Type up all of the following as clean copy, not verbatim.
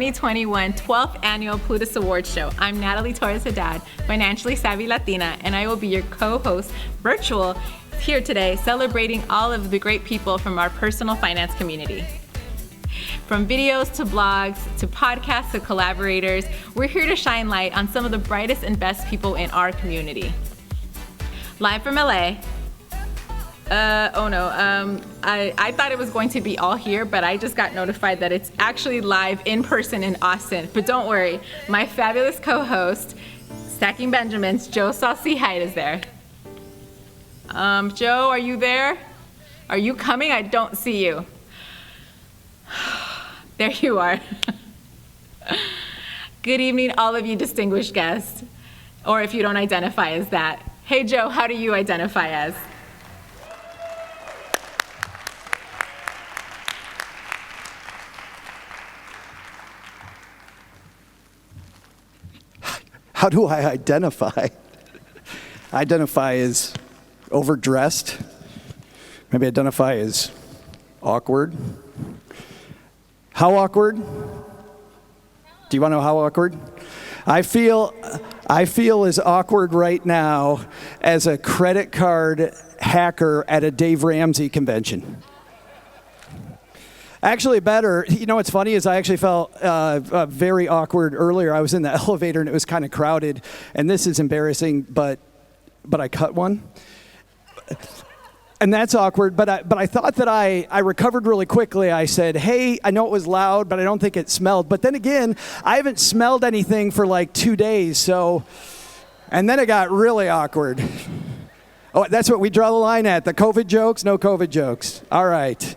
2021 12th Annual Plutus Awards Show. I'm Natalie Torres-Haddad, financially savvy Latina, and I will be your co-host virtual here today, celebrating all of the great people from our personal finance community. From videos to blogs to podcasts to collaborators, we're here to shine light on some of the brightest and best people in our community. Live from LA. I thought it was going to be all here, but I just got notified that it's actually live in person in Austin. But don't worry, my fabulous co-host, Stacking Benjamins, Joe Saul-Sehy is there. Joe, are you there? Are you coming? I don't see you. There you are. Good evening, all of you distinguished guests, or if you don't identify as that. Hey, Joe, how do you identify as? How do I identify? I identify as overdressed. Maybe identify as awkward. How awkward? Do you want to know how awkward? I feel as awkward right now as a credit card hacker at a Dave Ramsey convention. Actually better, you know what's funny is I actually felt very awkward earlier. I was in the elevator and it was kind of crowded, and this is embarrassing, but I cut one. And that's awkward, but I thought that I recovered really quickly. I said, hey, I know it was loud, but I don't think it smelled. But then again, I haven't smelled anything for like 2 days, so, and then it got really awkward. Oh, that's what we draw the line at, the COVID jokes, no COVID jokes. All right.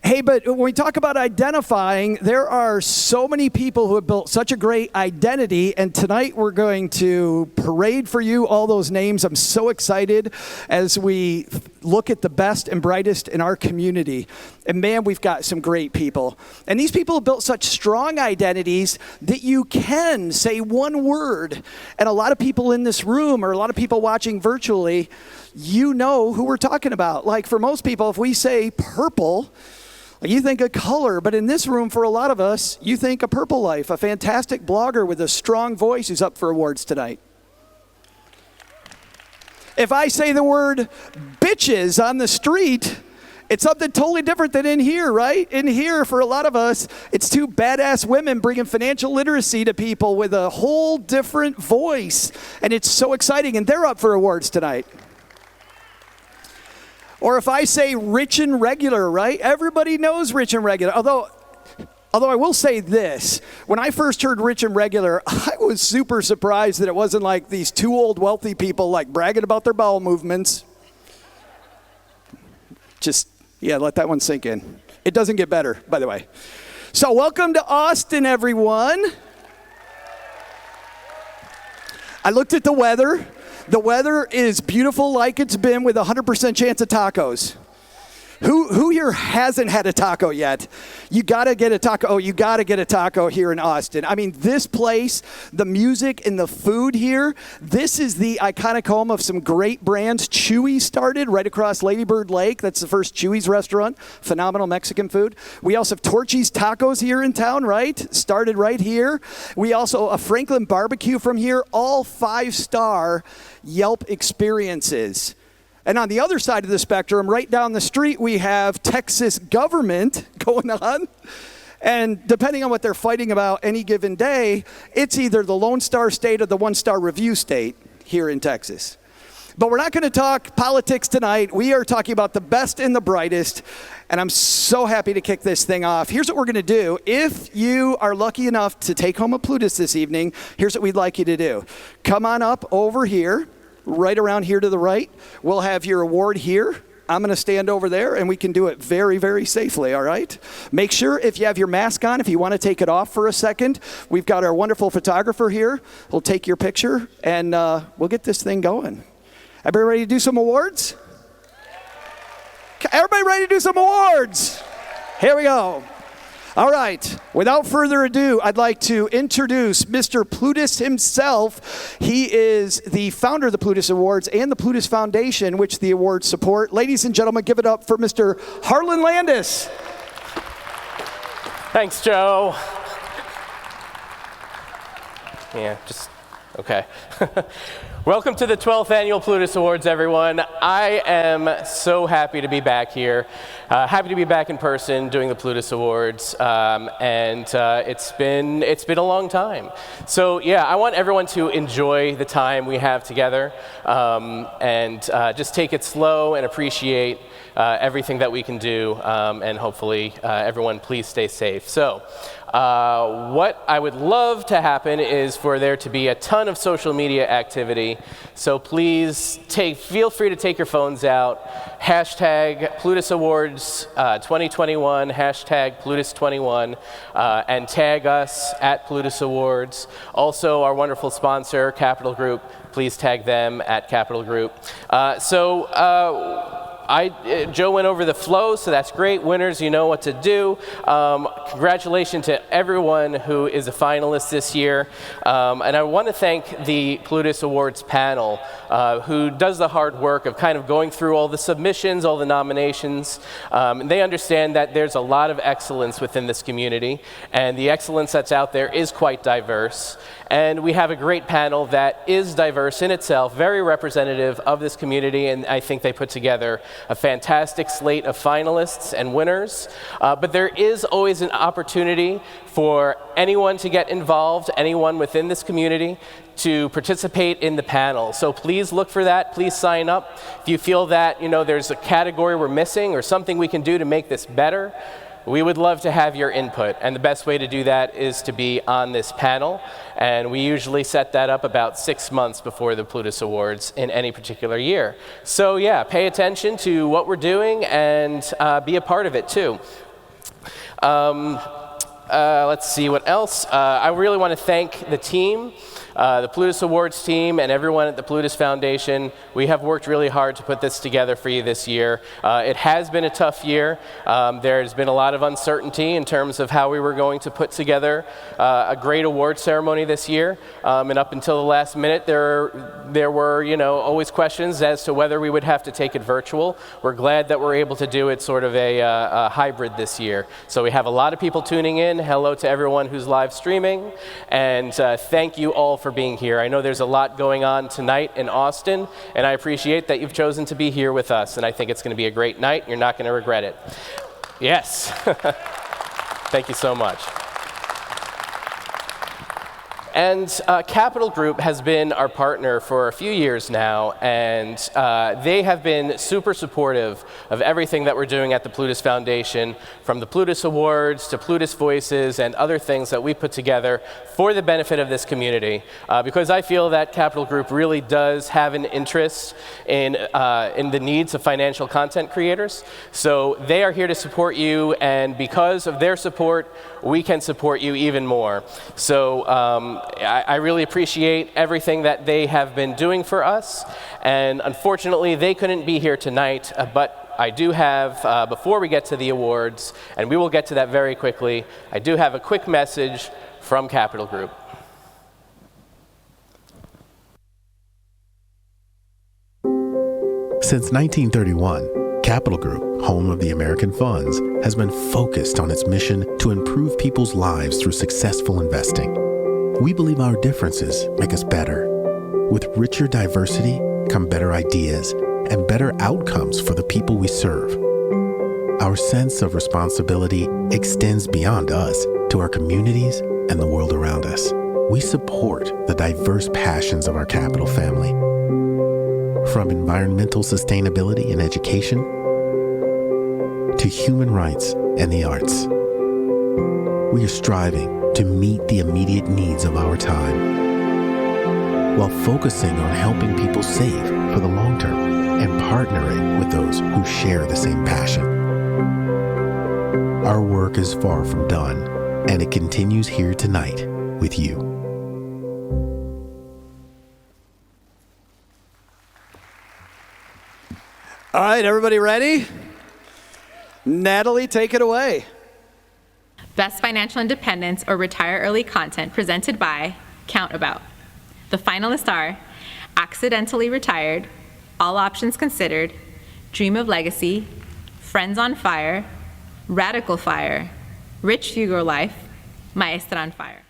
Hey, but when we talk about identifying, there are so many people who have built such a great identity, and tonight we're going to parade for you all those names. I'm so excited as we look at the best and brightest in our community. And man, we've got some great people. And these people have built such strong identities that you can say one word. And a lot of people in this room, or a lot of people watching virtually, you know who we're talking about. Like for most people, if we say purple, you think a color, but in this room, for a lot of us, you think a Purple Life, a fantastic blogger with a strong voice who's up for awards tonight. If I say the word bitches on the street, it's something totally different than in here, right? In here, for a lot of us, it's two badass women bringing financial literacy to people with a whole different voice, and it's so exciting, and they're up for awards tonight. Or if I say rich and regular, right? Everybody knows rich and regular. Although I will say this, when I first heard rich and regular, I was super surprised that it wasn't like these two old wealthy people like bragging about their bowel movements. Just, yeah, let that one sink in. It doesn't get better, by the way. So welcome to Austin, everyone. I looked at the weather. The weather is beautiful like it's been, with a 100% chance of tacos. Who here hasn't had a taco yet? You gotta get a taco. Oh, you gotta get a taco here in Austin. I mean, this place, the music and the food here, this is the iconic home of some great brands. Chewy's started right across Lady Bird Lake. That's the first Chewy's restaurant. Phenomenal Mexican food. We also have Torchy's Tacos here in town, right? Started right here. We also, a Franklin Barbecue from here, all 5-star Yelp experiences. And on the other side of the spectrum, right down the street, we have Texas government going on. And depending on what they're fighting about any given day, it's either the Lone Star State or the One-Star Review State here in Texas. But we're not going to talk politics tonight. We are talking about the best and the brightest. And I'm so happy to kick this thing off. Here's what we're going to do. If you are lucky enough to take home a Plutus this evening, here's what we'd like you to do. Come on up over here. Right around here to the right. We'll have your award here. I'm going to stand over there, and we can do it very, very safely, all right? Make sure if you have your mask on, if you want to take it off for a second, we've got our wonderful photographer here. We'll take your picture, and we'll get this thing going. Everybody ready to do some awards? Everybody ready to do some awards? Here we go. All right, without further ado, I'd like to introduce Mr. Plutus himself. He is the founder of the Plutus Awards and the Plutus Foundation, which the awards support. Ladies and gentlemen, give it up for Mr. Harlan Landis. Thanks, Joe. Yeah, just, okay. Welcome to the 12th Annual Plutus Awards, everyone. I am so happy to be back here. Happy to be back in person doing the Plutus Awards, it's been a long time. So yeah, I want everyone to enjoy the time we have together, just take it slow and appreciate everything that we can do, and hopefully everyone please stay safe. So what I would love to happen is for there to be a ton of social media activity. So please feel free to take your phones out, hashtag Plutus Awards 2021, hashtag Plutus21, and tag us at Plutus Awards. Also, our wonderful sponsor, Capital Group, please tag them at Capital Group. Joe went over the flow, so that's great. Winners, you know what to do. Congratulations to everyone who is a finalist this year. And I want to thank the Plutus Awards panel, who does the hard work of kind of going through all the submissions, all the nominations. They understand that there's a lot of excellence within this community, and the excellence that's out there is quite diverse. And we have a great panel that is diverse in itself, very representative of this community, and I think they put together a fantastic slate of finalists and winners. But there is always an opportunity for anyone to get involved, anyone within this community, to participate in the panel. So please look for that, please sign up. If you feel that there's a category we're missing or something we can do to make this better, we would love to have your input, and the best way to do that is to be on this panel, and we usually set that up about 6 months before the Plutus Awards in any particular year. So yeah, pay attention to what we're doing and be a part of it too. Let's see what else. I really want to thank the team, the Plutus Awards team, and everyone at the Plutus Foundation. We have worked really hard to put this together for you this year. It has been a tough year. There's been a lot of uncertainty in terms of how we were going to put together a great award ceremony this year. And up until the last minute, there were always questions as to whether we would have to take it virtual. We're glad that we're able to do it sort of a hybrid this year. So we have a lot of people tuning in. Hello to everyone who's live streaming, and thank you all for being here. I know there's a lot going on tonight in Austin, and I appreciate that you've chosen to be here with us, and I think it's going to be a great night. You're not going to regret it. Yes. Thank you so much. And Capital Group has been our partner for a few years now, and they have been super supportive of everything that we're doing at the Plutus Foundation, from the Plutus Awards to Plutus Voices and other things that we put together for the benefit of this community, because I feel that Capital Group really does have an interest in the needs of financial content creators. So they are here to support you, and because of their support, we can support you even more. So I really appreciate everything that they have been doing for us, and unfortunately they couldn't be here tonight, but I do have, before we get to the awards, and we will get to that very quickly, I do have a quick message from Capital Group. Since 1931, Capital Group, home of the American funds, has been focused on its mission to improve people's lives through successful investing. We believe our differences make us better. With richer diversity come better ideas and better outcomes for the people we serve. Our sense of responsibility extends beyond us to our communities and the world around us. We support the diverse passions of our Capital family. From environmental sustainability and education to human rights and the arts. We are striving to meet the immediate needs of our time, while focusing on helping people save for the long term and partnering with those who share the same passion. Our work is far from done, and it continues here tonight with you. All right, everybody ready? Natalie, take it away. Best Financial Independence or Retire Early content presented by Countabout. The finalists are Accidentally Retired, All Options Considered, Dream of Legacy, Friends on Fire, Radical Fire, Rich Fugo Life, Maestra on Fire.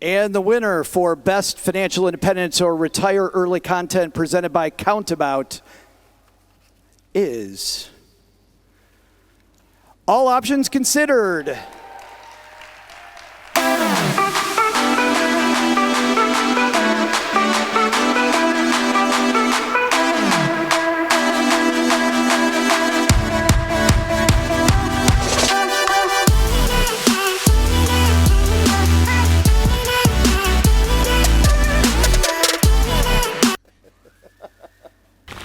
And the winner for Best Financial Independence or Retire Early Content presented by Countabout is All Options Considered.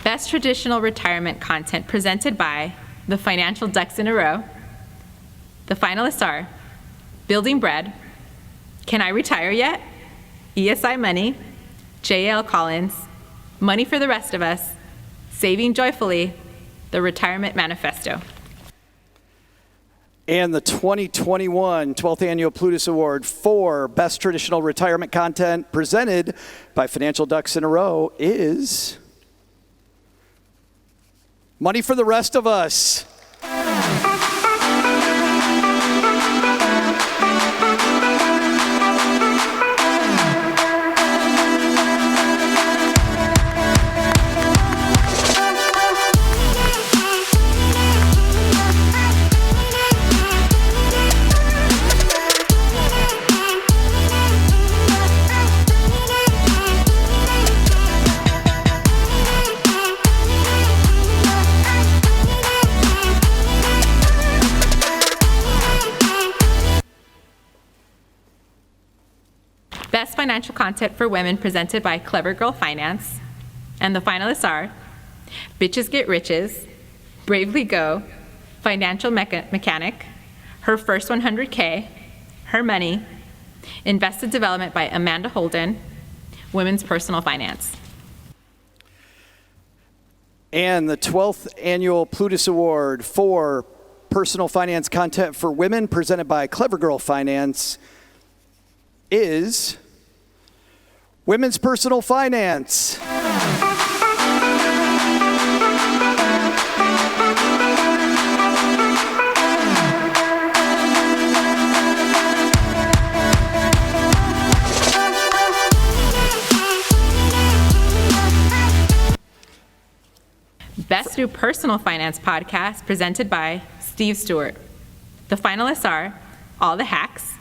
Best Traditional Retirement Content presented by the Financial Ducks in a Row. The finalists are Building Bread, Can I Retire Yet?, ESI Money, J.L. Collins, Money for the Rest of Us, Saving Joyfully, The Retirement Manifesto. And the 2021 12th Annual Plutus Award for Best Traditional Retirement Content presented by Financial Ducks in a Row is Money for the Rest of Us. Best Financial Content for Women presented by Clever Girl Finance. And the finalists are Bitches Get Riches, Bravely Go, Financial Mechanic, Her First 100K, Her Money, Invested Development by Amanda Holden, Women's Personal Finance. And the 12th Annual Plutus Award for Personal Finance Content for Women presented by Clever Girl Finance is Women's Personal Finance. Best New Personal Finance Podcast presented by Steve Stewart. The finalists are All the Hacks,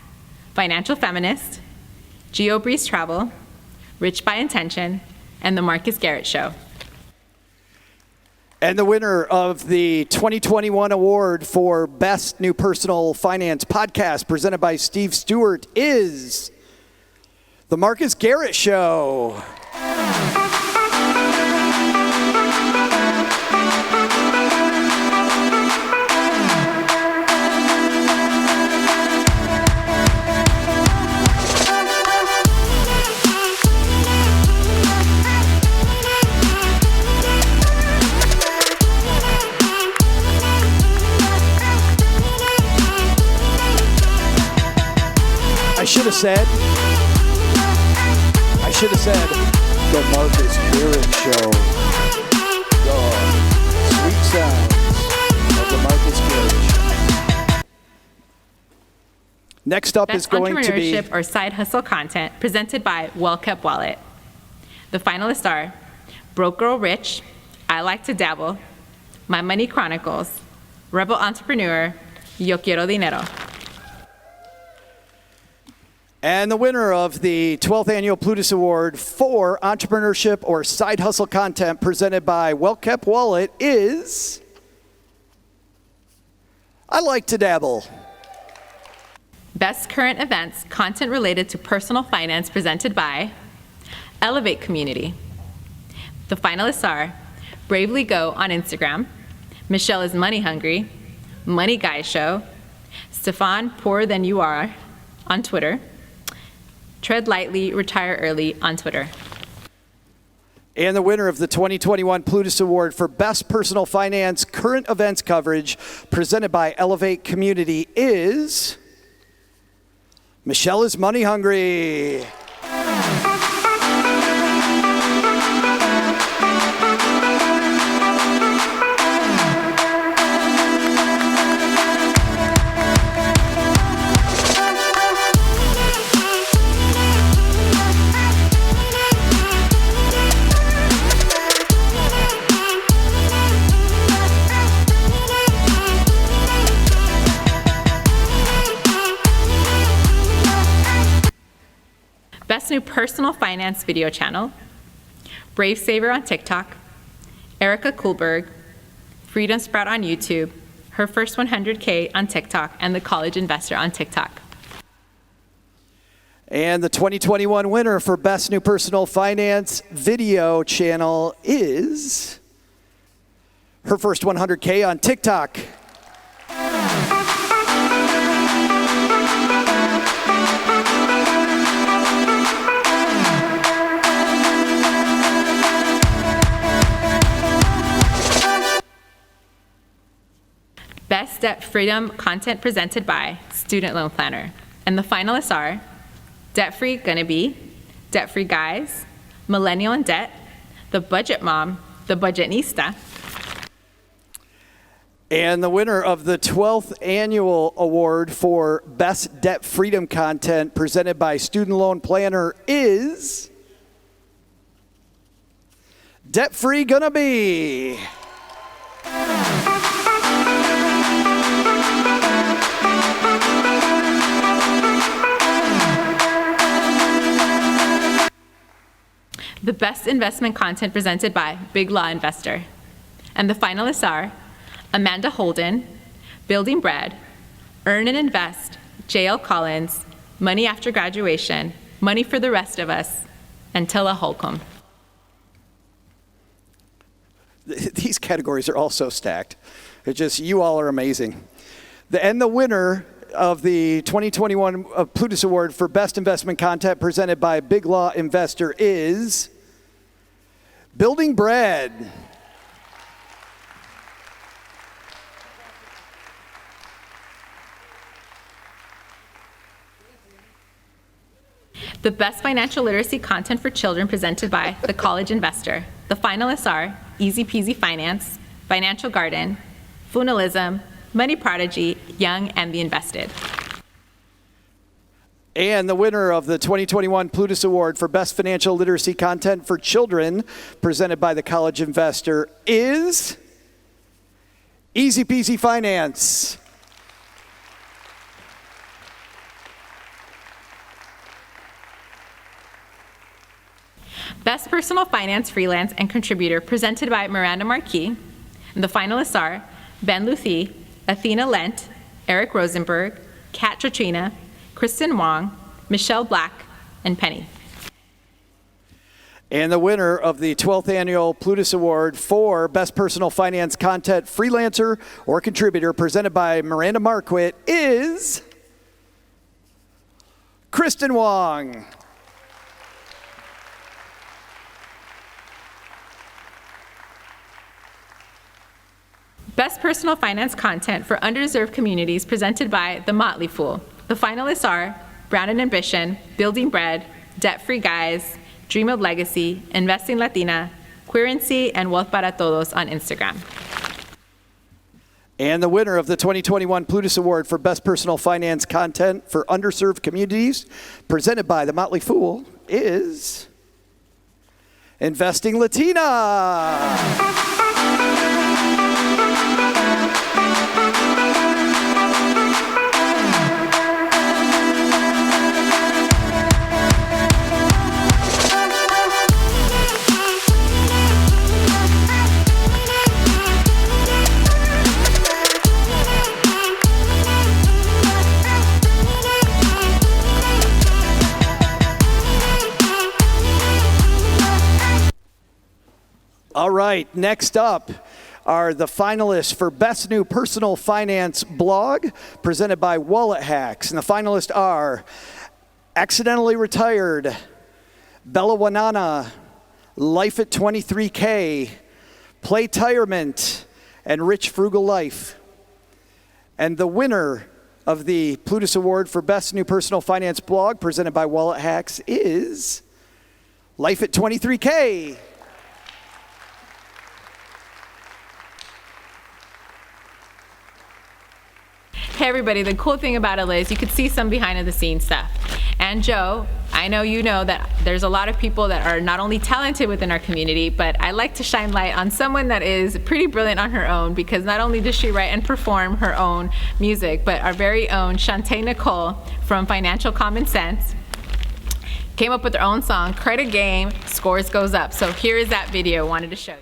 Financial Feminist, Geo Breeze Travel, Rich by Intention, and The Marcus Garrett Show. And the winner of the 2021 award for Best New Personal Finance Podcast presented by Steve Stewart is The Marcus Garrett Show. I should have said The Marcus Garrett Show. The sweet sounds of The Marcus Garrett Show. Next up is going to be Entrepreneurship or Side Hustle Content presented by Well Kept Wallet. The finalists are Broke Girl Rich, I Like to Dabble, My Money Chronicles, Rebel Entrepreneur, Yo Quiero Dinero. And the winner of the 12th Annual Plutus Award for Entrepreneurship or Side Hustle Content presented by Well Kept Wallet is I Like to Dabble. Best Current Events Content Related to Personal Finance presented by Elevate Community. The finalists are Bravely Go on Instagram, Michelle is Money Hungry, Money Guy Show, Stefan Poorer Than You Are on Twitter, Tread Lightly, Retire Early on Twitter. And the winner of the 2021 Plutus Award for Best Personal Finance Current Events Coverage presented by Elevate Community is Michelle is Money Hungry. Best New Personal Finance Video Channel, Brave Saver on TikTok, Erica Kuhlberg, Freedom Sprout on YouTube, Her First 100K on TikTok, and The College Investor on TikTok. And the 2021 winner for Best New Personal Finance Video Channel is Her First 100K on TikTok. Best Debt Freedom Content presented by Student Loan Planner. And the finalists are Debt Free Gonna Be, Debt Free Guys, Millennial in Debt, The Budget Mom, The Budgetnista. And the winner of the 12th Annual Award for Best Debt Freedom Content presented by Student Loan Planner is Debt Free Gonna Be. The Best Investment Content presented by Big Law Investor. And the finalists are Amanda Holden, Building Bread, Earn and Invest, J.L. Collins, Money After Graduation, Money for the Rest of Us, and Tilla Holcomb. These categories are all so stacked. It's just, you all are amazing. And the winner of the 2021 Plutus Award for Best Investment Content presented by Big Law Investor is Building Bread. The Best Financial Literacy Content for Children presented by The College Investor. The finalists are Easy Peasy Finance, Financial Garden, Funalism, Money Prodigy, Young, and The Invested. And the winner of the 2021 Plutus Award for Best Financial Literacy Content for Children presented by The College Investor is Easy Peasy Finance. Best Personal Finance Freelance and Contributor presented by Miranda Marquis. And the finalists are Ben Luthi, Athena Lent, Eric Rosenberg, Kat Tratrina, Kristen Wong, Michelle Black, and Penny. And the winner of the 12th Annual Plutus Award for Best Personal Finance Content Freelancer or Contributor presented by Miranda Marquit is Kristen Wong. Best Personal Finance Content for Underserved Communities presented by The Motley Fool. The finalists are Brown and Ambition, Building Bread, Debt Free Guys, Dream of Legacy, Investing Latina, Queerency, and Wealth para Todos on Instagram. And the winner of the 2021 Plutus Award for Best Personal Finance Content for Underserved Communities presented by The Motley Fool is Investing Latina. All right, next up are the finalists for Best New Personal Finance Blog, presented by Wallet Hacks. And the finalists are Accidentally Retired, Bella Wanana, Life at 23K, Playtirement, and Rich Frugal Life. And the winner of the Plutus Award for Best New Personal Finance Blog, presented by Wallet Hacks, is Life at 23K. Hey everybody, the cool thing about it is you could see some behind the scenes stuff. And Joe, I know you know that there's a lot of people that are not only talented within our community, but I like to shine light on someone that is pretty brilliant on her own, because not only does she write and perform her own music, but our very own Shantae Nicole from Financial Common Sense came up with their own song, Credit Game, Scores Goes Up. So here is that video I wanted to show you.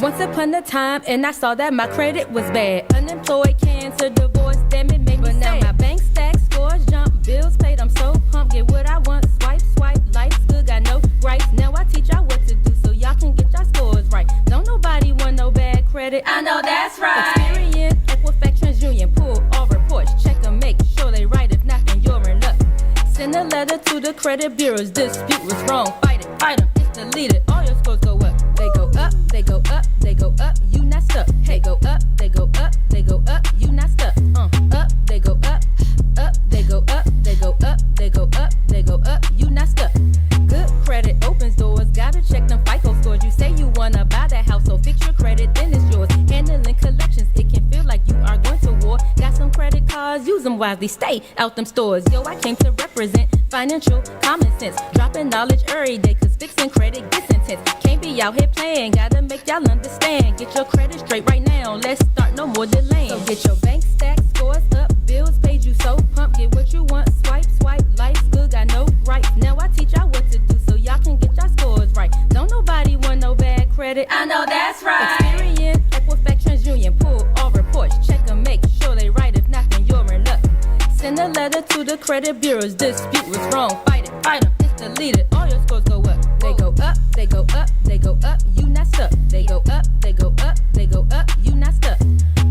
Once upon a time, and I saw that my credit was bad. Unemployed, cancer, divorce, damn it made me sad. But now my bank stack, scores jump, bills paid, I'm so pumped. Get what I want, swipe, swipe, life's good, got no gripes. Now I teach y'all what to do so y'all can get y'all scores right. Don't nobody want no bad credit. I know that's right. Experience, Equifax, TransUnion, pull all reports, check them, make sure they right. If not, then you're in luck. Send a letter to the credit bureaus, dispute was wrong, fight them, it's deleted, all your scores go up. They go up, they go up, they go up, you not stuck. Hey, go up, they go up, they go up, you not stuck. Up, they go up, they go up, they go up, they go up, they go up, you not stuck. Good credit opens doors, gotta check them FICO scores. You say you wanna buy that house, so fix your credit, then it's yours. Handling collections, it can feel like you are going to war. Got some credit cards, use them wisely, stay out them stores. Yo, I came to represent financial common sense, dropping knowledge every day, cause fixing credit gets intense. Can't be out here playing, gotta make y'all understand. Get your credit straight right now, let's start, no more delaying. So get your bank stack, scores up, bills paid, you so pumped. Get what you want, swipe, swipe, life's good, got no gripes. Now I teach y'all what to do so y'all can get y'all scores right. Don't nobody want no bad credit. I know that's right. Experience, Equifax, TransUnion, pull all reports, check them, make sure they right. If not, then you're in luck. Send a letter to the credit bureaus, dispute was wrong, fight them, it's deleted, all your scores go up. They go up, they go up, they go up, you not stuck. They go up, they go up, they go up, you not stuck.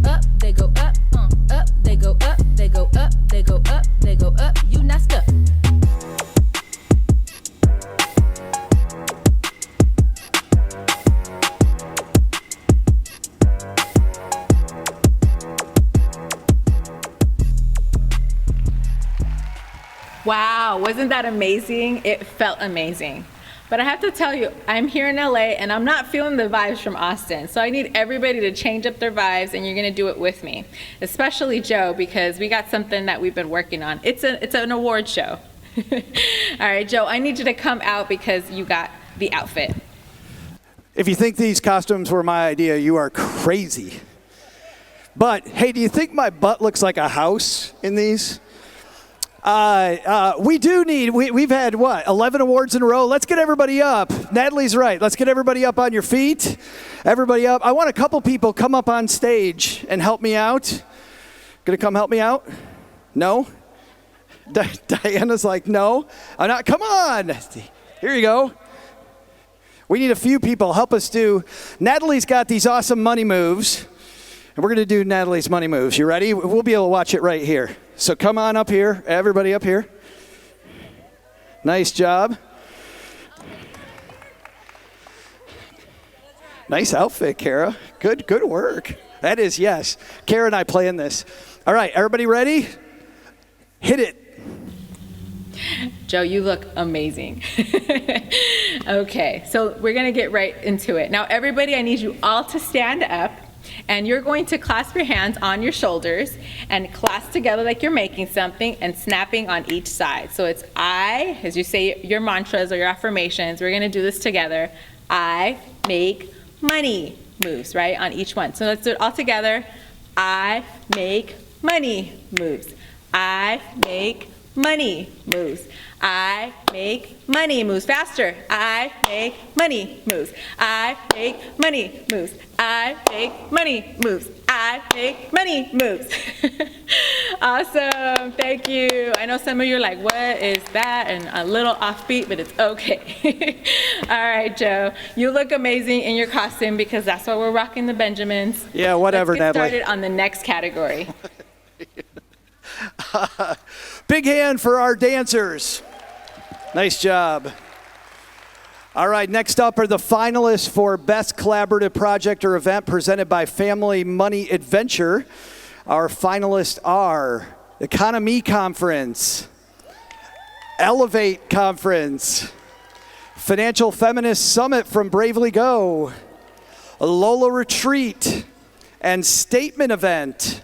Up, they go up, they go up, they go up, they go up, they go up, you not stuck. Wow, wasn't that amazing? It felt amazing. But I have to tell you, I'm here in LA and I'm not feeling the vibes from Austin. So I need everybody to change up their vibes, and you're gonna do it with me. Especially Joe, because we got something that we've been working on. It's an award show. All right, Joe, I need you to come out because you got the outfit. If you think these costumes were my idea, you are crazy. But hey, do you think my butt looks like a house in these? We've had, 11 awards in a row? Let's get everybody up. Natalie's right. Let's get everybody up on your feet. Everybody up. I want a couple people come up on stage and help me out. Gonna come help me out? No? Diana's like, no. I'm not. Come on. Here you go. We need a few people. Help us do. Natalie's got these awesome money moves. And we're going to do Natalie's money moves. You ready? We'll be able to watch it right here. So come on up here. Everybody up here. Nice job. Nice outfit, Kara. Good work. That is, yes. Kara and I play in this. All right, everybody ready? Hit it. Joe, you look amazing. Okay, so we're going to get right into it. Now, everybody, I need you all to stand up. And you're going to clasp your hands on your shoulders and clasp together like you're making something and snapping on each side. So it's I, as you say your mantras or your affirmations, we're going to do this together. I make money moves, right, on each one. So let's do it all together. I make money moves. I make money moves. I make money moves. Faster. I make money moves. I make money moves. I make money moves. I make money moves. Awesome. Thank you. I know some of you are like, what is that? And a little offbeat, but it's okay. All right, Joe. You look amazing in your costume because that's why we're rocking the Benjamins. Yeah, whatever, Let's get Natalie. started on the next category. Big hand for our dancers. Nice job. All right, next up are the finalists for Best Collaborative Project or Event presented by Family Money Adventure. Our finalists are Economy Conference, Elevate Conference, Financial Feminist Summit from Bravely Go, Lola Retreat, and Statement Event.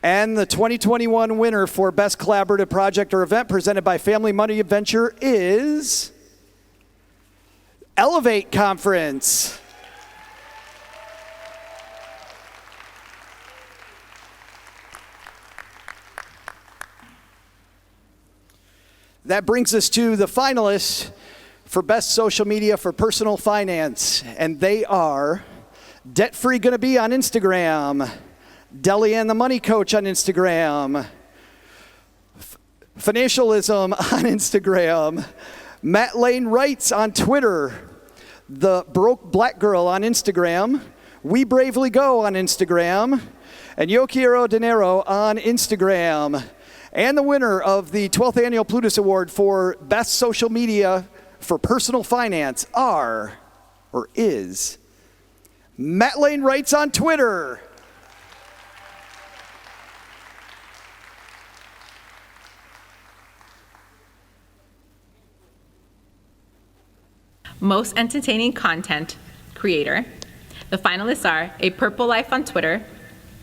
And the 2021 winner for Best Collaborative Project or Event presented by Family Money Adventure is Elevate Conference. That brings us to the finalists for Best Social Media for Personal Finance. And they are Debt Free Gonna Be on Instagram, Deli and the Money Coach on Instagram, Financialism on Instagram, Matt Lane Writes on Twitter, The Broke Black Girl on Instagram, We Bravely Go on Instagram, and Yo Quiero Dinero on Instagram. And the winner of the 12th Annual Plutus Award for Best Social Media for Personal Finance is Matt Lane Writes on Twitter. Most entertaining content creator. The finalists are A Purple Life on Twitter,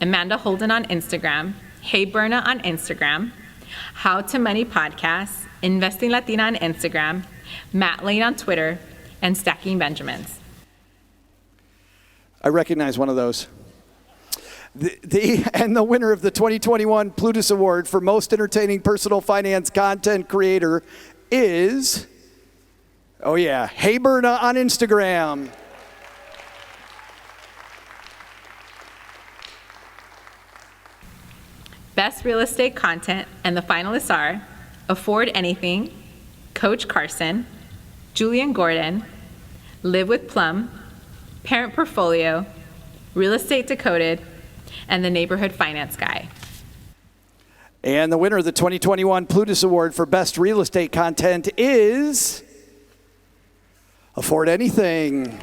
Amanda Holden on Instagram, Hey Berna on Instagram, How to Money Podcast, Investing Latina on Instagram, Matt Lane on Twitter, and Stacking Benjamins. I recognize one of those. And the winner of the 2021 Plutus Award for Most Entertaining Personal Finance Content Creator is, Hey Berna on Instagram. Best Real Estate Content, and the finalists are Afford Anything, Coach Carson, Julian Gordon, Live with Plum, Parent Portfolio, Real Estate Decoded, and the Neighborhood Finance Guy. And the winner of the 2021 Plutus Award for Best Real Estate Content is Afford Anything.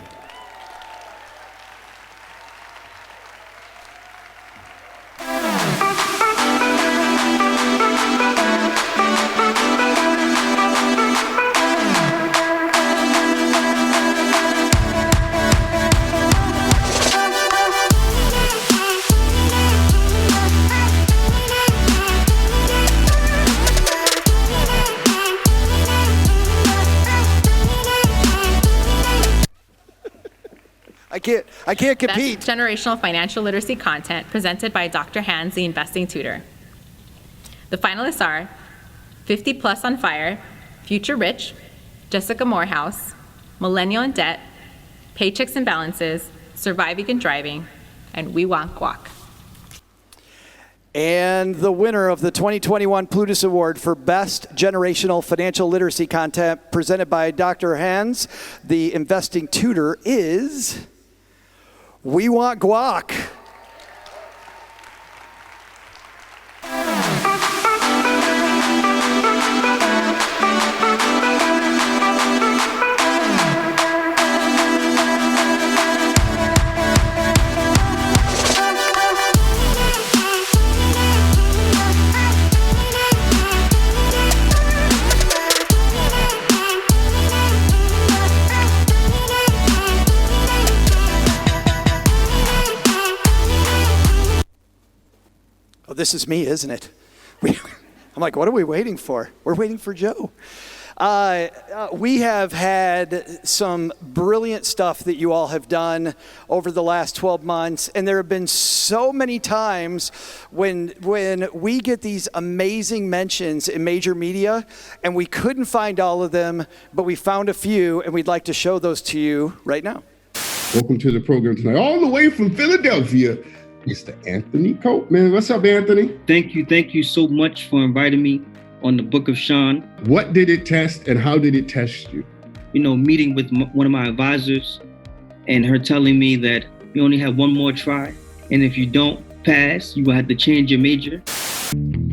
I can't compete. Best Generational Financial Literacy Content presented by Dr. Hans, the Investing Tutor. The finalists are 50 Plus on Fire, Future Rich, Jessica Morehouse, Millennial in Debt, Paychecks and Balances, Surviving and Driving, and We Want Guac. And the winner of the 2021 Plutus Award for Best Generational Financial Literacy Content presented by Dr. Hans, the Investing Tutor, is We Want Guac. Oh, this is me, isn't it? I'm like, what are we waiting for? We're waiting for Joe. We have had some brilliant stuff that you all have done over the last 12 months, and there have been so many times when we get these amazing mentions in major media, and we couldn't find all of them, but we found a few, and we'd like to show those to you right now. Welcome to the program tonight, all the way from Philadelphia, Mr. Anthony Copeman. What's up, Anthony? Thank you so much for inviting me on the Book of Sean. What did it test and how did it test you? You know, meeting with one of my advisors and her telling me that you only have one more try. And if you don't pass, you will have to change your major.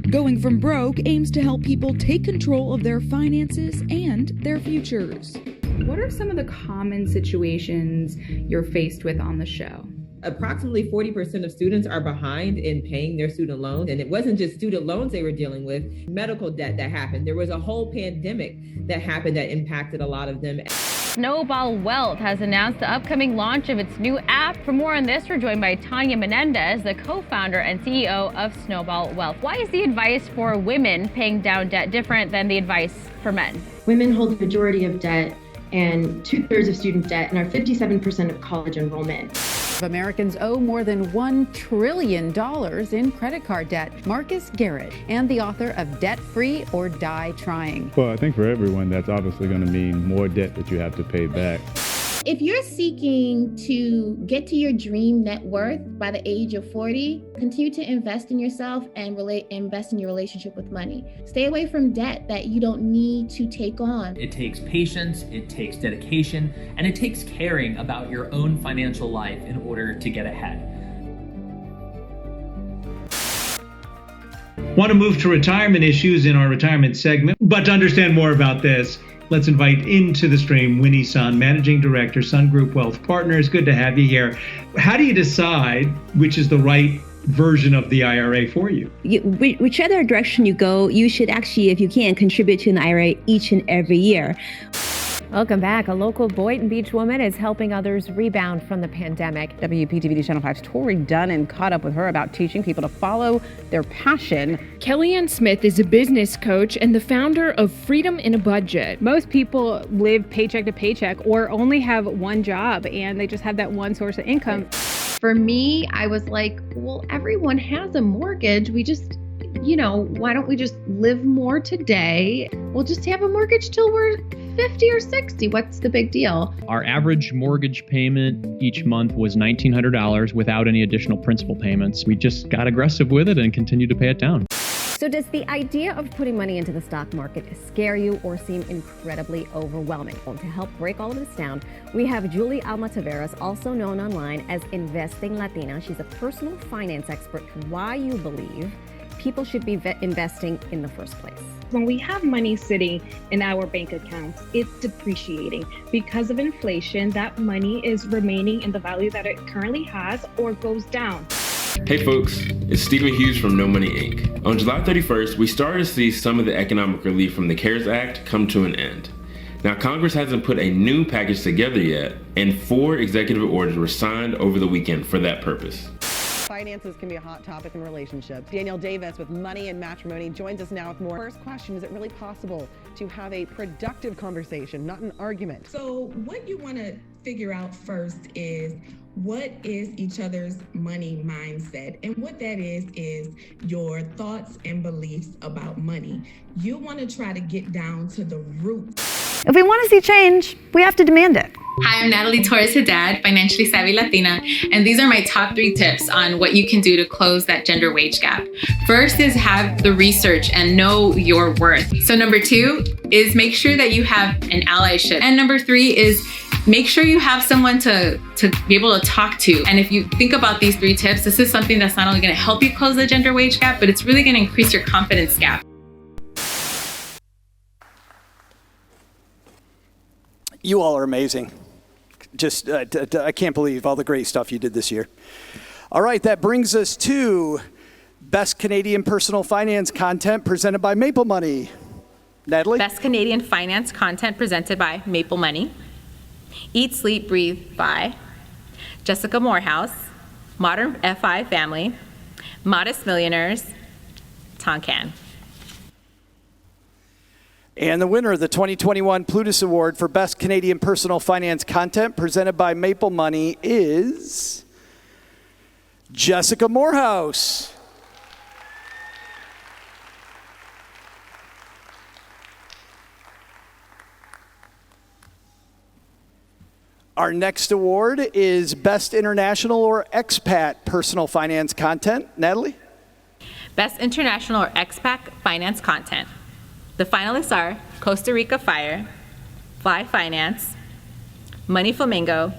Going From Broke aims to help people take control of their finances and their futures. What are some of the common situations you're faced with on the show? Approximately 40% of students are behind in paying their student loans. And it wasn't just student loans they were dealing with, medical debt that happened. There was a whole pandemic that happened that impacted a lot of them. Snowball Wealth has announced the upcoming launch of its new app. For more on this, we're joined by Tanya Menendez, the co-founder and CEO of Snowball Wealth. Why is the advice for women paying down debt different than the advice for men? Women hold the majority of debt and 2/3 of student debt and are 57% of college enrollment. Americans owe more than $1 trillion in credit card debt. Marcus Garrett, and the author of Debt Free or Die Trying. Well, I think for everyone, that's obviously going to mean more debt that you have to pay back. If you're seeking to get to your dream net worth by the age of 40, continue to invest in yourself and invest in your relationship with money. Stay away from debt that you don't need to take on. It takes patience, it takes dedication, and it takes caring about your own financial life in order to get ahead. Want to move to retirement issues in our retirement segment, but to understand more about this, let's invite into the stream Winnie Sun, Managing Director, Sun Group Wealth Partners. Good to have you here. How do you decide which is the right version of the IRA for you? Whichever direction you go, you should actually, if you can, contribute to an IRA each and every year. Welcome back. A local Boynton Beach woman is helping others rebound from the pandemic. WPTV Channel 5's Tori Dunn caught up with her about teaching people to follow their passion. Kellyanne Smith is a business coach and the founder of Freedom in a Budget. Most people live paycheck to paycheck or only have one job and they just have that one source of income. For me, I was like, well, everyone has a mortgage. We just, why don't we just live more today? We'll just have a mortgage till we're 50 or 60. What's the big deal? Our average mortgage payment each month was $1,900 without any additional principal payments. We just got aggressive with it and continued to pay it down. So does the idea of putting money into the stock market scare you or seem incredibly overwhelming? Well, to help break all of this down, we have Julie Alma Taveras, also known online as Investing Latina. She's a personal finance expert. Why you believe people should be investing in the first place. When we have money sitting in our bank accounts, it's depreciating. Because of inflation, that money is remaining in the value that it currently has or goes down. Hey folks, it's Stephen Hughes from No Money Inc. On July 31st, we started to see some of the economic relief from the CARES Act come to an end. Now, Congress hasn't put a new package together yet, and 4 executive orders were signed over the weekend for that purpose. Finances can be a hot topic in relationships. Danielle Davis with Money and Matrimony joins us now with more. First question, is it really possible to have a productive conversation, not an argument? So what you want to figure out first is what is each other's money mindset? And what that is your thoughts and beliefs about money. You want to try to get down to the root. If we want to see change, we have to demand it. Hi, I'm Natalie Torres-Haddad, financially savvy Latina, and these are my top 3 tips on what you can do to close that gender wage gap. First is have the research and know your worth. So number 2 is make sure that you have an allyship. And number 3 is make sure you have someone to be able to talk to. And if you think about these 3 tips, this is something that's not only going to help you close the gender wage gap, but it's really going to increase your confidence gap. You all are amazing. Just, I can't believe all the great stuff you did this year. All right, that brings us to Best Canadian Personal Finance Content presented by Maple Money. Natalie? Best Canadian Finance Content presented by Maple Money. Eat, Sleep, Breathe by Jessica Morehouse, Modern FI Family, Modest Millionaires, Tonkan. And the winner of the 2021 Plutus Award for Best Canadian Personal Finance Content presented by Maple Money is Jessica Morehouse. Our next award is Best International or Expat Personal Finance Content. Natalie? Best International or Expat Finance Content. The finalists are Costa Rica Fire, Fly Finance, Money Flamingo,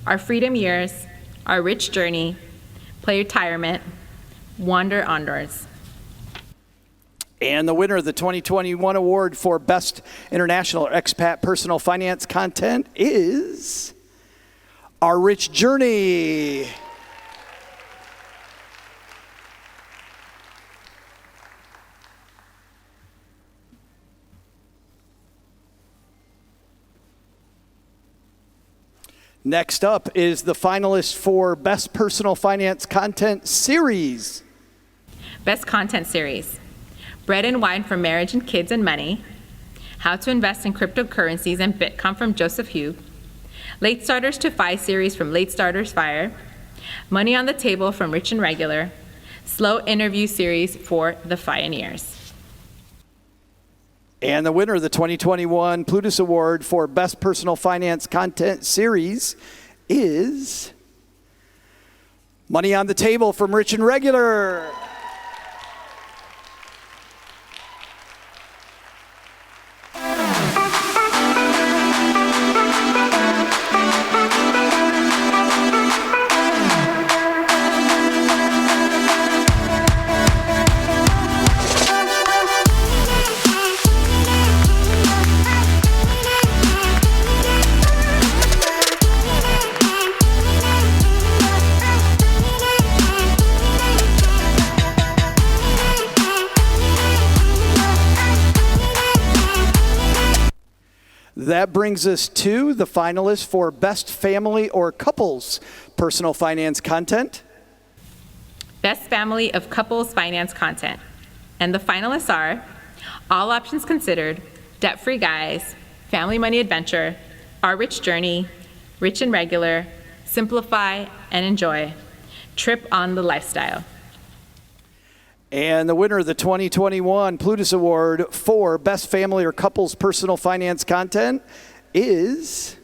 Our Freedom Years, Our Rich Journey, Play Retirement, Wander Ondors. And the winner of the 2021 award for Best International or Expat Personal Finance Content is Our Rich Journey. Next up is the finalist for Best Personal Finance Content Series. Best Content Series. Bread and Wine for Marriage and Kids and Money. How to Invest in Cryptocurrencies and Bitcoin from Joseph Hugh. Late Starters to FI Series from Late Starters Fire. Money on the Table from Rich and Regular, Slow Interview Series for the Pioneers. And the winner of the 2021 Plutus Award for Best Personal Finance Content Series is Money on the Table from Rich and Regular. That brings us to the finalists for Best Family or Couples Personal Finance Content. Best Family of Couples Finance Content. And the finalists are All Options Considered, Debt Free Guys, Family Money Adventure, Our Rich Journey, Rich and Regular, Simplify and Enjoy, Trip on the Lifestyle. And the winner of the 2021 Plutus Award for Best Family or Couples Personal Finance Content is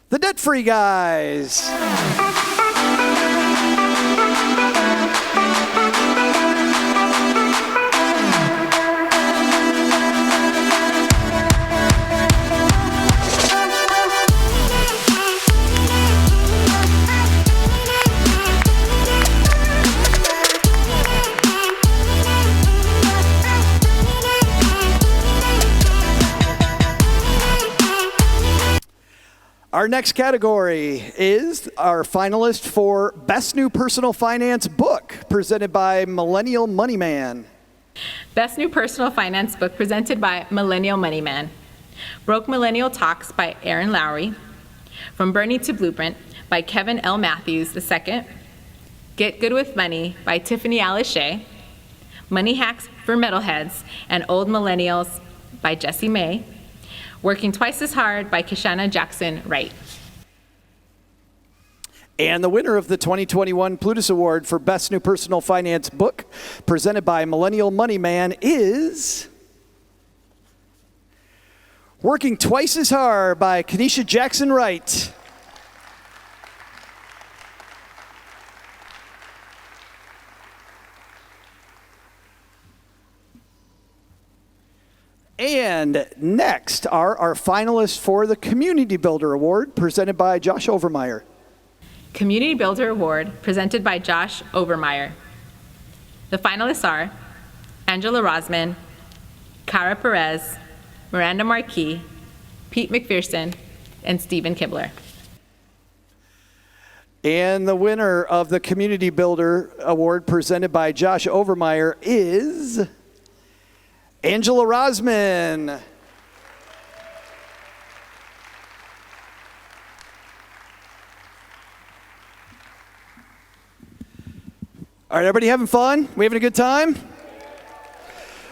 the Debt Free Guys. Our next category is our finalist for Best New Personal Finance Book, presented by Millennial Money Man. Best New Personal Finance Book presented by Millennial Money Man. Broke Millennial Talks by Aaron Lowry. From Bernie to Blueprint by Kevin L. Matthews II. Get Good with Money by Tiffany Alice Shea. Money Hacks for Metalheads and Old Millennials by Jessie May. Working Twice as Hard by Kishana Jackson Wright. And the winner of the 2021 Plutus Award for Best New Personal Finance Book, presented by Millennial Money Man, is Working Twice as Hard by Kenesha Jackson Wright. And next are our finalists for the Community Builder Award, presented by Josh Overmeyer. Community Builder Award presented by Josh Overmeyer. The finalists are Angela Rosman, Cara Perez, Miranda Marquis, Pete McPherson, and Stephen Kibler. And the winner of the Community Builder Award presented by Josh Overmeyer is Angela Rosman. All right, everybody having fun? We having a good time?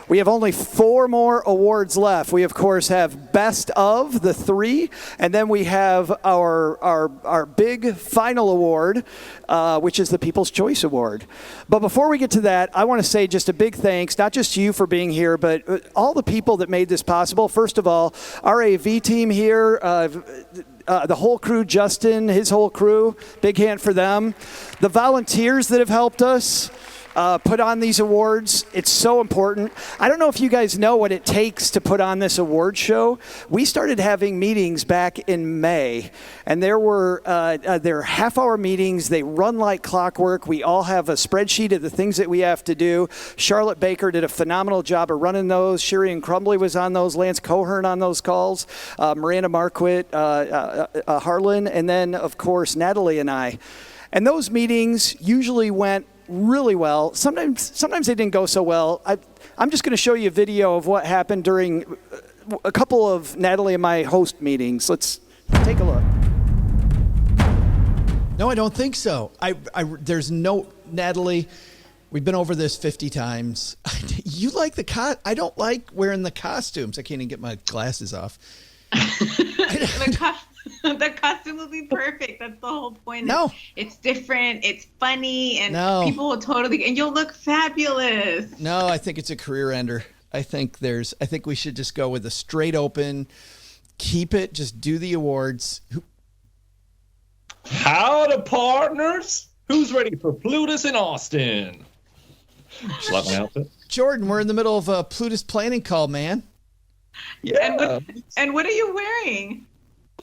We have only 4 more awards left. We, of course, have Best of the 3, and then we have our big final award, which is the People's Choice Award. But before we get to that, I want to say just a big thanks, not just to you for being here, but all the people that made this possible. First of all, our AV team here, the whole crew, Justin, his whole crew, big hand for them. The volunteers that have helped us put on these awards. It's so important. I don't know if you guys know what it takes to put on this award show. We started having meetings back in May, and they're half-hour meetings. They run like clockwork. We all have a spreadsheet of the things that we have to do. Charlotte Baker did a phenomenal job of running those. Shirian Crumbly was on those. Lance Cohern on those calls. Miranda Marquit, Harlan, and then, of course, Natalie and I. And those meetings usually went really well. Sometimes they didn't go so well. I'm just going to show you a video of what happened during a couple of Natalie and my host meetings. Let's take a look. No, I don't think so. There's no, Natalie, we've been over this 50 times. You like I don't like wearing the costumes. I can't even get my glasses off. The costume will be perfect. That's the whole point. No. It's different. It's funny. And No. people will totally, and you'll look fabulous. No, I think it's a career ender. I think we should just go with a straight open, keep it, just do the awards. Howdy, partners. Who's ready for Plutus in Austin? Just like my outfit. Jordan, we're in the middle of a Plutus planning call, man. Yeah. And what are you wearing?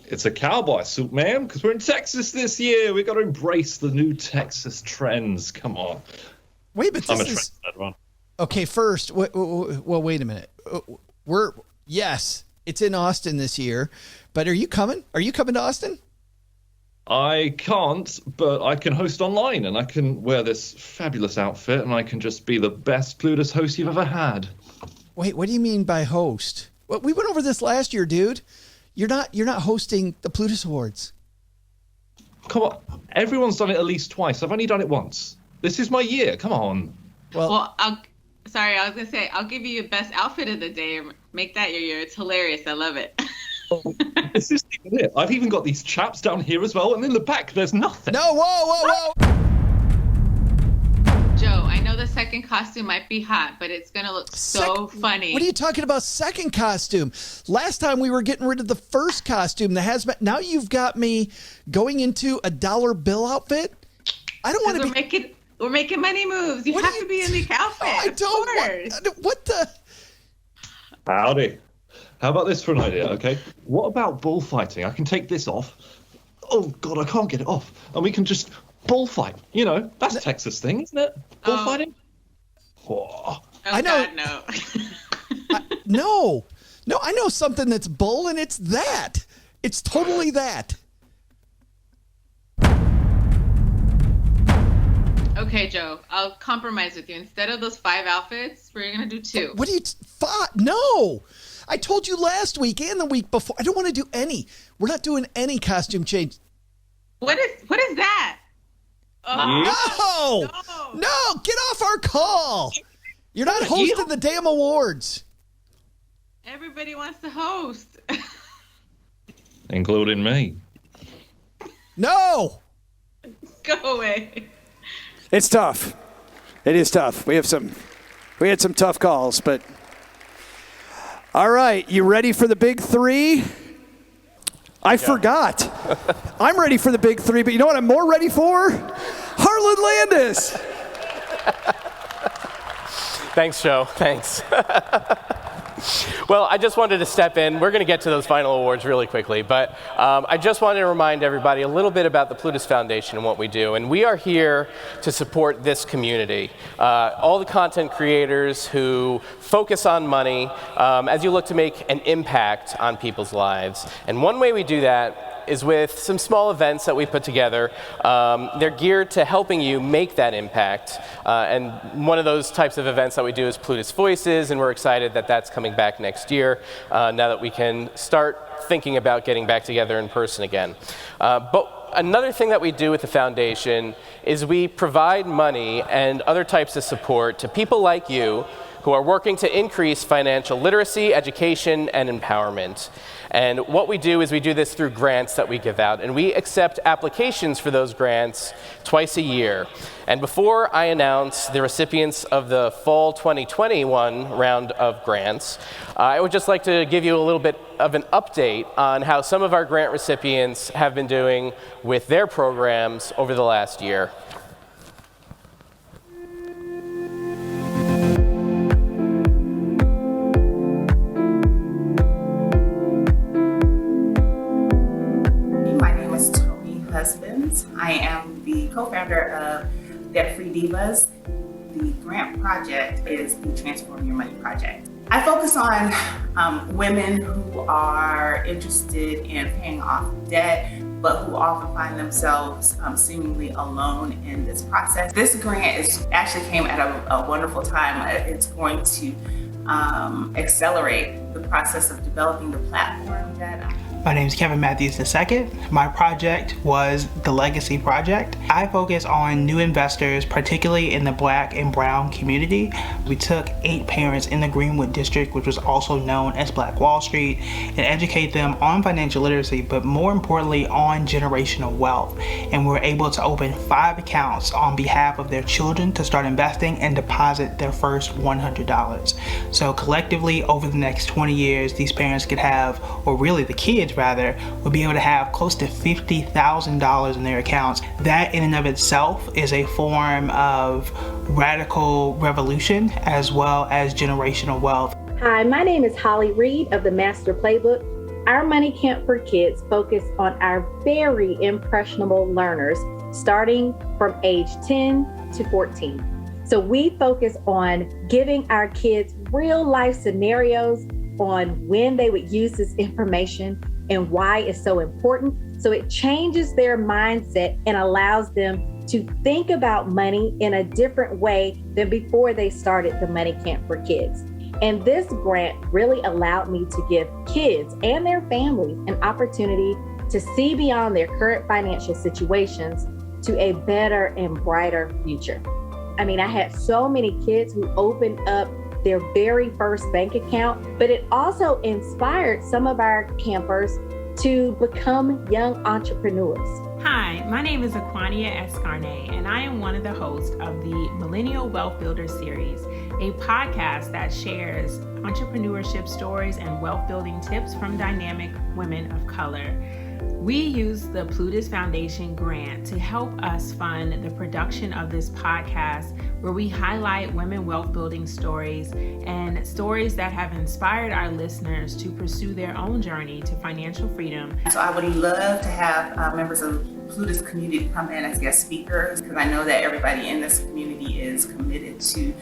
It's a cowboy suit, man, because we're in Texas this year. We got to embrace the new Texas trends. Come on. Wait, but I'm a this is... trendsetter. Okay, first, well, wait a minute. Yes, it's in Austin this year, but are you coming? Are you coming to Austin? I can't, but I can host online, and I can wear this fabulous outfit, and I can just be the best Plutus host you've ever had. Wait, what do you mean by host? Well, we went over this last year, dude. You're not hosting the Plutus Awards. Come on, everyone's done it at least twice. I've only done it once. This is my year. Come on. Well, I was gonna say I'll give you your best outfit of the day. Make that your year. It's hilarious. I love it. This is even it. I've even got these chaps down here as well, and in the back there's nothing. No, whoa. Joe, I know the second costume might be hot, but it's gonna look so funny. What are you talking about? Second costume? Last time we were getting rid of the first costume, the hazmat. Now you've got me going into a dollar bill outfit. I don't want to be. We're making money moves. You have to be in the outfit. I don't. What the? Howdy. How about this for an idea, okay? What about bullfighting? I can take this off. Oh, God, I can't get it off. And we can just bullfight. You know, that's a Texas thing, isn't it? Bullfighting? I know. God, no. No, I know something that's bull, and it's that. It's totally that. Okay, Joe, I'll compromise with you. Instead of those 5 outfits, we're going to do 2. What do you... 5? No! I told you last week and the week before. I don't want to do any. We're not doing any costume change. What is that? Oh, no! Get off our call! You're not hosting the damn awards. Everybody wants to host. Including me. No! Go away. It's tough. It is tough. We had some tough calls, but all right, you ready for the big 3? I forgot. I'm ready for the big 3, but you know what I'm more ready for? Harlan Landis. Thanks, Joe. Thanks. Well, I just wanted to step in. We're going to get to those final awards really quickly, but I just wanted to remind everybody a little bit about the Plutus Foundation and what we do. And we are here to support this community, all the content creators who focus on money as you look to make an impact on people's lives. And one way we do that is with some small events that we put together. They're geared to helping you make that impact. And one of those types of events that we do is Plutus Voices, and we're excited that that's coming back next year, now that we can start thinking about getting back together in person again. But another thing that we do with the foundation is we provide money and other types of support to people like you who are working to increase financial literacy, education, and empowerment. And what we do is we do this through grants that we give out, and we accept applications for those grants twice a year. And before I announce the recipients of the fall 2021 round of grants, I would just like to give you a little bit of an update on how some of our grant recipients have been doing with their programs over the last year. I am the co-founder of Debt Free Divas. The grant project is the Transform Your Money project. I focus on women who are interested in paying off debt, but who often find themselves seemingly alone in this process. This grant actually came at a wonderful time. It's going to accelerate the process of developing the platform that My name is Kevin Matthews II. My project was the Legacy Project. I focus on new investors, particularly in the Black and Brown community. We took 8 parents in the Greenwood District, which was also known as Black Wall Street, and educate them on financial literacy, but more importantly on generational wealth. And we were able to open 5 accounts on behalf of their children to start investing and deposit their first $100. So collectively, over the next 20 years, these parents could have, or really the kids rather, will be able to have close to $50,000 in their accounts. That in and of itself is a form of radical revolution as well as generational wealth. Hi, my name is Holly Reed of the Master Playbook. Our Money Camp for Kids focus on our very impressionable learners starting from age 10 to 14. So we focus on giving our kids real life scenarios on when they would use this information and why it's so important. So it changes their mindset and allows them to think about money in a different way than before they started the Money Camp for Kids. And this grant really allowed me to give kids and their families an opportunity to see beyond their current financial situations to a better and brighter future. I mean, I had so many kids who opened up their very first bank account, but it also inspired some of our campers to become young entrepreneurs. Hi, my name is Aquania Escarne, and I am one of the hosts of the Millennial Wealth Builder Series, a podcast that shares entrepreneurship stories and wealth building tips from dynamic women of color. We use the Plutus Foundation grant to help us fund the production of this podcast, where we highlight women wealth building stories and stories that have inspired our listeners to pursue their own journey to financial freedom. So I would love to have members of the Plutus community come in as guest speakers, because I know that everybody in this community is committed to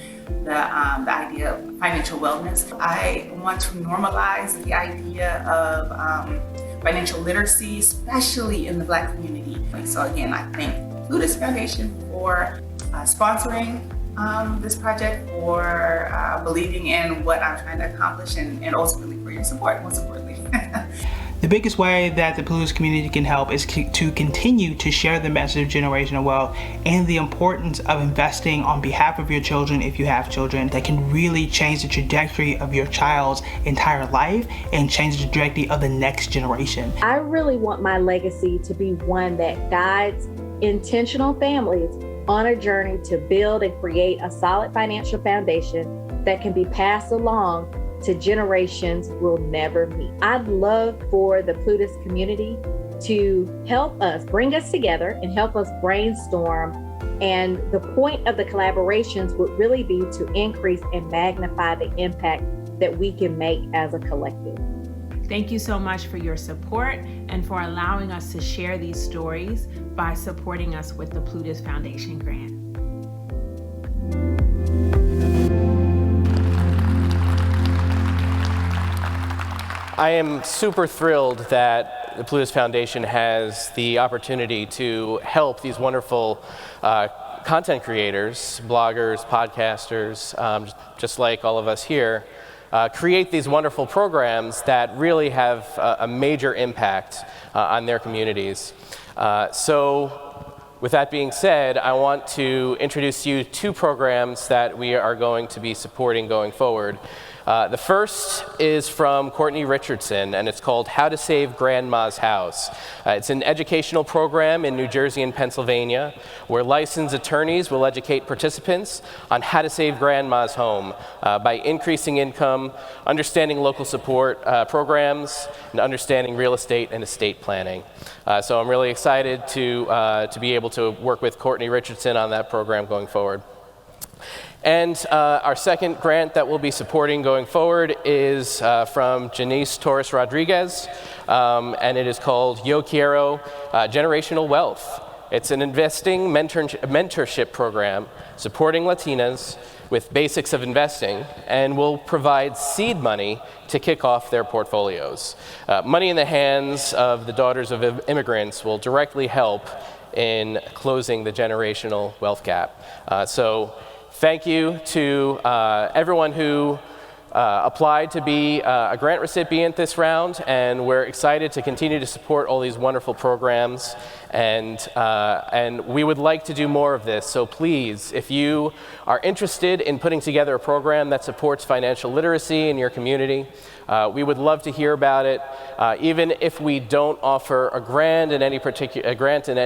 the idea of financial wellness. I want to normalize the idea of financial literacy, especially in the Black community. So again, I thank Plutus Foundation for sponsoring this project, for believing in what I'm trying to accomplish, and ultimately for your support, most importantly. The biggest way that the Plutus community can help is to continue to share the message of generational wealth and the importance of investing on behalf of your children if you have children. That can really change the trajectory of your child's entire life and change the trajectory of the next generation. I really want my legacy to be one that guides intentional families on a journey to build and create a solid financial foundation that can be passed along to generations we'll never meet. I'd love for the Plutus community to help us, bring us together and help us brainstorm. And the point of the collaborations would really be to increase and magnify the impact that we can make as a collective. Thank you so much for your support and for allowing us to share these stories by supporting us with the Plutus Foundation grant. I am super thrilled that the Plutus Foundation has the opportunity to help these wonderful content creators, bloggers, podcasters, just like all of us here, create these wonderful programs that really have a major impact on their communities. So with that being said, I want to introduce you to 2 programs that we are going to be supporting going forward. The first is from Courtney Richardson, and it's called How to Save Grandma's House. It's an educational program in New Jersey and Pennsylvania where licensed attorneys will educate participants on how to save grandma's home by increasing income, understanding local support programs, and understanding real estate and estate planning. So I'm really excited to be able to work with Courtney Richardson on that program going forward. And our second grant that we'll be supporting going forward is from Janice Torres Rodriguez, and it is called Yo Quiero Generational Wealth. It's an investing mentorship program supporting Latinas with basics of investing, and will provide seed money to kick off their portfolios. Money in the hands of the daughters of immigrants will directly help in closing the generational wealth gap. So thank you to everyone who applied to be a grant recipient this round, and we're excited to continue to support all these wonderful programs, and we would like to do more of this. So please, if you are interested in putting together a program that supports financial literacy in your community, we would love to hear about it. Even if we don't offer a grant in any particular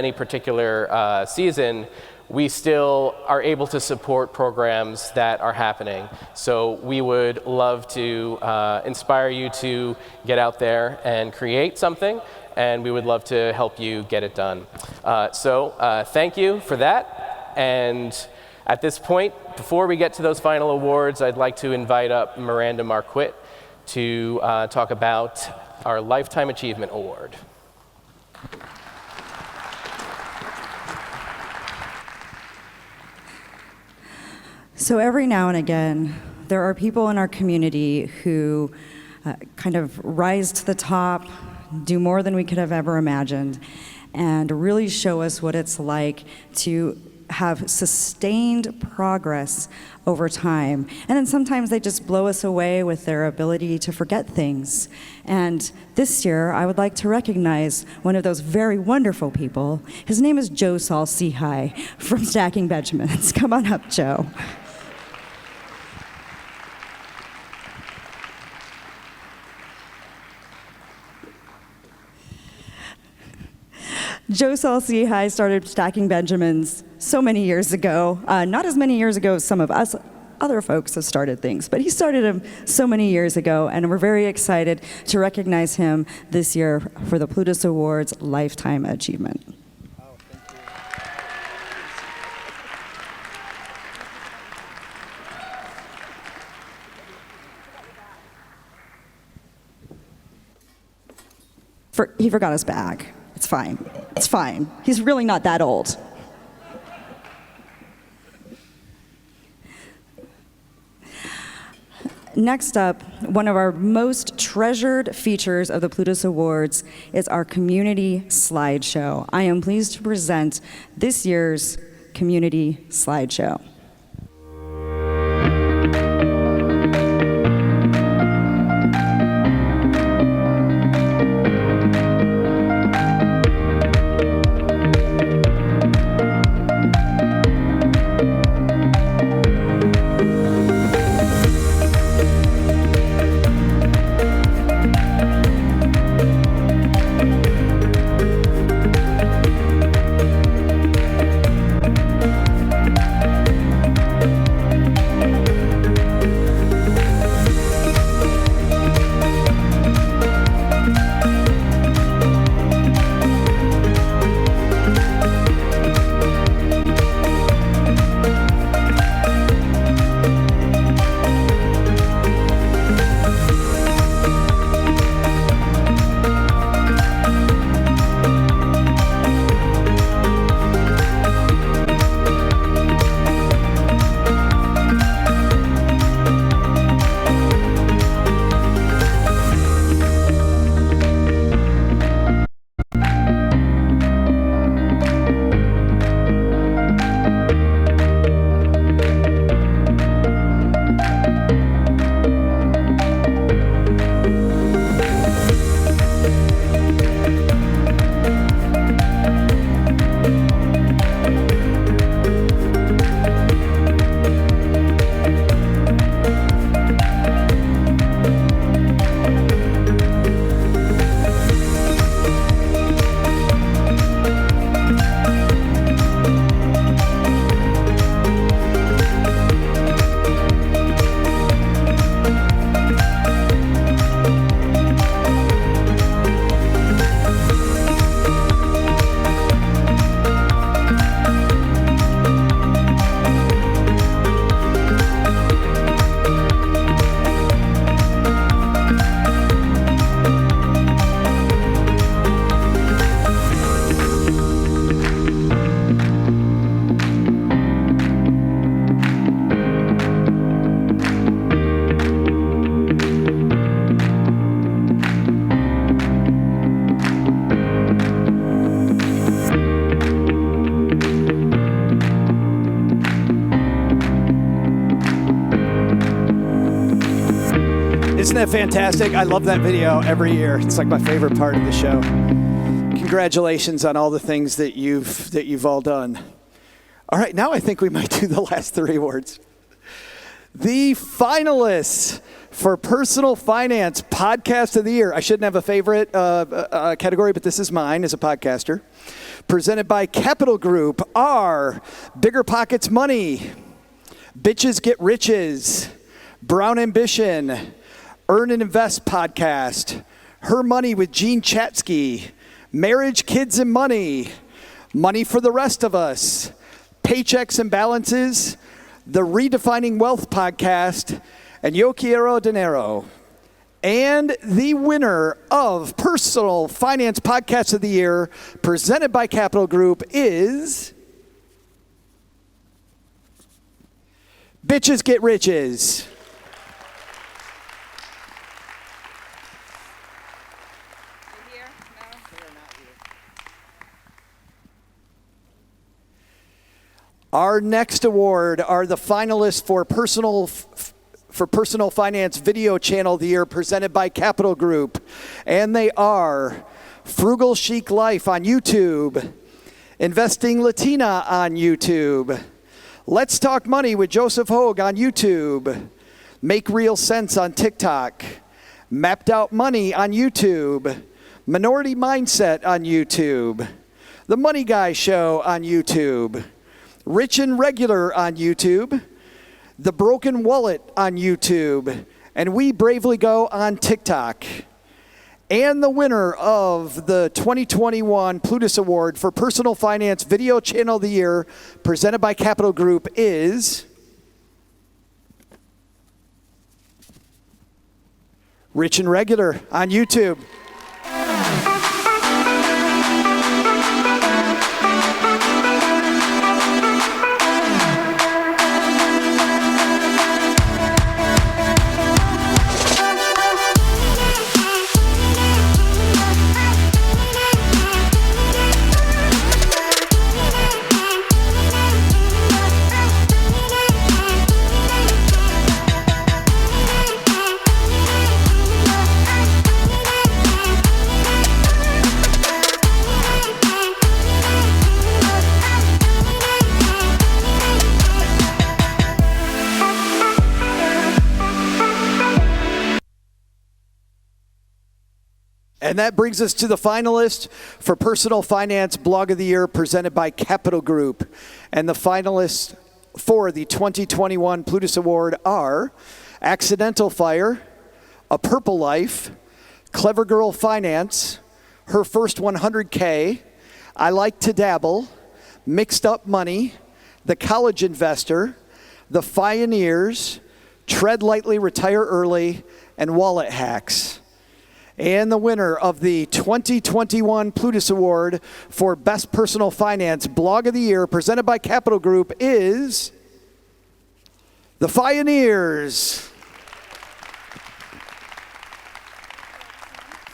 season, we still are able to support programs that are happening. So we would love to inspire you to get out there and create something, and we would love to help you get it done. So thank you for that. And at this point, before we get to those final awards, I'd like to invite up Miranda Marquette to talk about our Lifetime Achievement Award. So every now and again, there are people in our community who kind of rise to the top, do more than we could have ever imagined, and really show us what it's like to have sustained progress over time. And then sometimes they just blow us away with their ability to forget things. And this year, I would like to recognize one of those very wonderful people. His name is Joe Saul-Sehy from Stacking Benjamins. Come on up, Joe. Joe Saul-Sehy started Stacking Benjamins so many years ago, not as many years ago as some of us other folks have started things, but he started them so many years ago, and we're very excited to recognize him this year for the Plutus Awards Lifetime Achievement. He forgot his bag. It's fine. It's fine. He's really not that old. Next up, one of our most treasured features of the Plutus Awards is our community slideshow. I am pleased to present this year's community slideshow. Isn't that fantastic? I love that video every year. It's like my favorite part of the show. Congratulations on all the things that you've all done. All right, now I think we might do the last three awards. The finalists for Personal Finance Podcast of the Year. I shouldn't have a favorite category, but this is mine as a podcaster. Presented by Capital Group are Bigger Pockets Money, Bitches Get Riches, Brown Ambition, Earn and Invest Podcast, Her Money with Gene Chatsky, Marriage, Kids, and Money, Money for the Rest of Us, Paychecks and Balances, the Redefining Wealth Podcast, and Yo Quiero Dinero. And the winner of Personal Finance Podcast of the Year, presented by Capital Group, is Bitches Get Riches. Our next award are the finalists for Personal Finance Video Channel of the Year, presented by Capital Group. And they are Frugal Chic Life on YouTube, Investing Latina on YouTube, Let's Talk Money with Joseph Hogue on YouTube, Make Real Sense on TikTok, Mapped Out Money on YouTube, Minority Mindset on YouTube, The Money Guy Show on YouTube, Rich and Regular on YouTube, The Broken Wallet on YouTube, and We Bravely Go on TikTok. And the winner of the 2021 Plutus Award for Personal Finance Video Channel of the Year, presented by Capital Group, is Rich and Regular on YouTube. And that brings us to the finalist for Personal Finance Blog of the Year, presented by Capital Group. And the finalists for the 2021 Plutus Award are Accidental Fire, A Purple Life, Clever Girl Finance, Her First 100K, I Like to Dabble, Mixed Up Money, The College Investor, The Pioneers, Tread Lightly, Retire Early, and Wallet Hacks. And the winner of the 2021 Plutus Award for Best Personal Finance Blog of the Year, presented by Capital Group, is The Pioneers.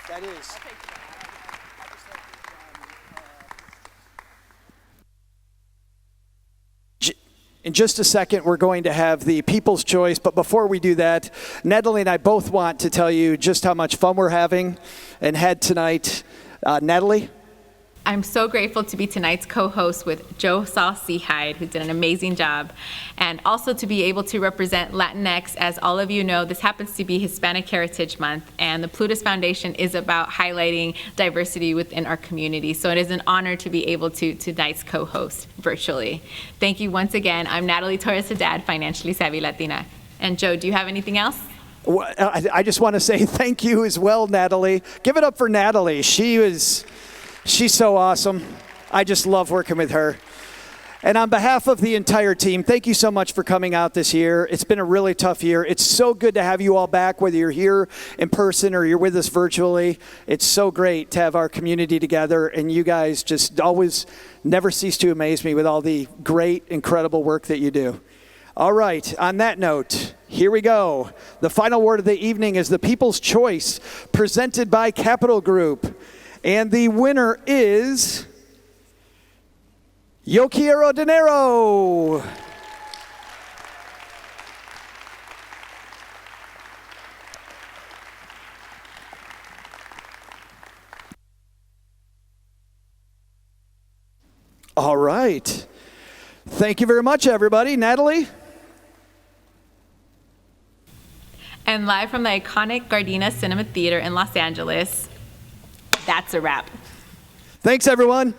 That is. In just a second, we're going to have the People's Choice. But before we do that, Natalie and I both want to tell you just how much fun we're having and had tonight. Natalie? I'm so grateful to be tonight's co-host with Saul-Sehy, who did an amazing job, and also to be able to represent Latinx. As all of you know, this happens to be Hispanic Heritage Month, and the Plutus Foundation is about highlighting diversity within our community. So it is an honor to be able to tonight's co-host virtually. Thank you once again. I'm Natalie Torres-Haddad, Financially Savvy Latina. And Joe, do you have anything else? Well, I just want to say thank you as well, Natalie. Give it up for Natalie. She's so awesome. I just love working with her. And on behalf of the entire team, thank you so much for coming out this year. It's been a really tough year. It's so good to have you all back, whether you're here in person or you're with us virtually. It's so great to have our community together, and you guys just always never cease to amaze me with all the great, incredible work that you do. All right, on that note, here we go. The final word of the evening is the People's Choice, presented by Capital Group. And the winner is Yo Quiero Dinero. All right. Thank you very much, everybody. Natalie? And live from the iconic Gardena Cinema Theater in Los Angeles, that's a wrap. Thanks, everyone.